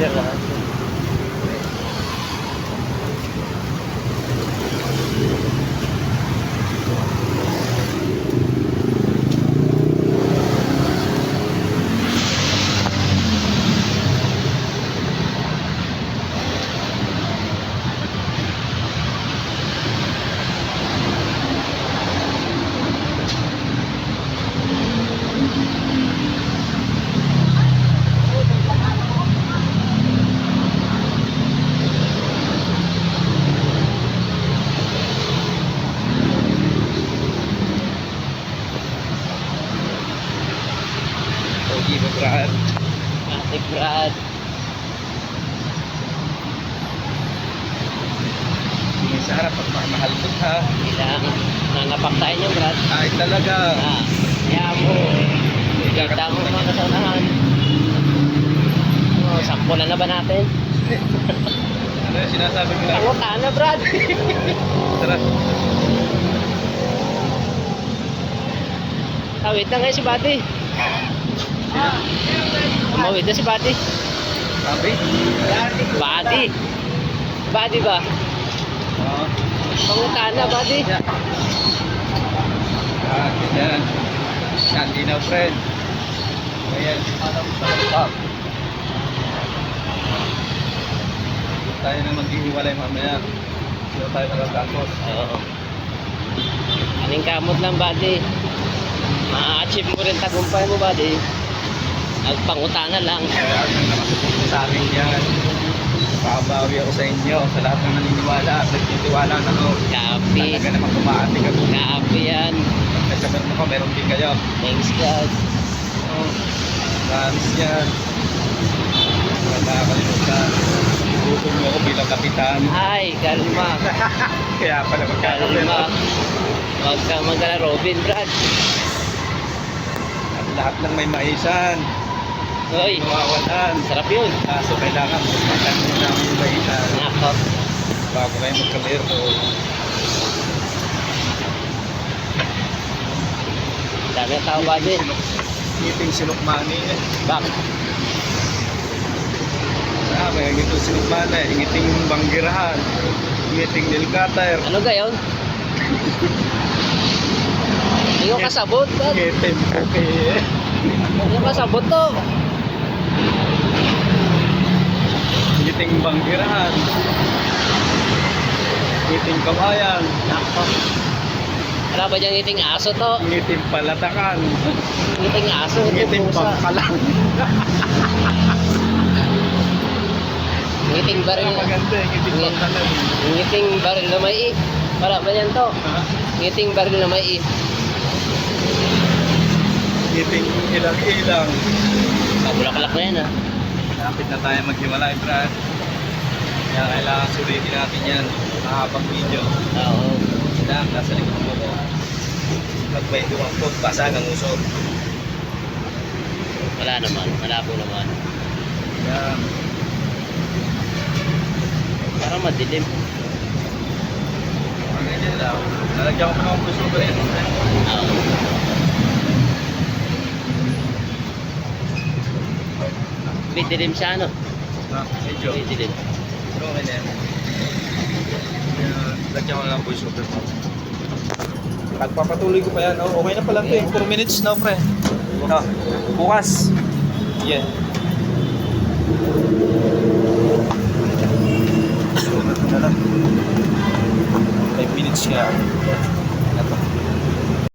Sarado. Pogi ba, Brad? Ate Brad. Tingin sa harap at mahalot ha. Ilang nangapak tayo niyo, Brad. Ay talaga. Kaya mo. Kita mo mga sa unahan. Oh, sampo na ba natin? Ano yung sinasabi ko lang? Panguta na, Brad. Tara. Tawid na ngayon si Bati. Tumawid na si Bati. Sabi? Bati. Bati ba? Oo. Panguta na, Bati. Ganyan. Yan, linaw friend. Ayan. Stop. Tayo na maghihiwalay mamaya. Sino tayo nagagakos? Oo. Aning kamot lang, Bati. Ma-achieve mo rin tagumpay mo, Bati. Nagpangutana lang. Kaya ang nakasupunta sa akin yan. Pabawi ako sa inyo, sa lahat ng naniniwala at nagtitiwala na ako. Copy. Talaga naman kumaati ka doon. Copy yan. Nagsabat mo ko, meron din kayo. Thanks, God. Oh, promise yan. Wala nakakalimutan. Ibutom mo ako bilang kapitan. Ay, kalma. Kaya pala Kalma. Huwag kang magala, Robin, Brad. At lahat ng may maisan, Hoy, mawawalan. sarap yun. Kaso kailangan magpatan mo namin yung maisan Nako. bago kayo magkamero. Dami ang tao, Bati. Ngiting sinukmani eh. Bak. May ngiting sinukmani, ngiting banggirahan, ngiting nilkater, Ano gayon? Hindi ko kasabot, Brad. ngiting okay. Hindi ko kasabot to. Ngiting banggirahan, ngiting kabayan, Nako. Wala ba dyan ngiting aso to? ngiting palatakan, Ngiting aso, ngiting ngiting pusa. pangkalan. Ngiting baril. Maganda eh, ngiting pangkalan. Ngiting baril na may i. Wala ba yan to? Ha? Ngiting baril na may i. Ngiting ilang-ilang. Kabulaklak na yan, ha? Lapit na tayo maghiwalay, Brad. Kaya kailangan sulitin natin yan. Mahabang video. Oo. Lang, nasa likod mo ko. Pag may dumangkot, basa ng usok. Wala naman. Malabo naman. Yan. Parang madilim. Ang ganyan lang. Lalagyan ko pa ng puso ko rin. Oo. May dilim siya, ano? Medyo. May dilim. Pero okay na yan. Lagyan ko lang ng voice over mo. Pagpapatuloy ko pa yan. Oh, okay na pala ito eh. 4 minutes na, pre. Bukas. Yeah. So, na lang. 5 minutes siya. Ito.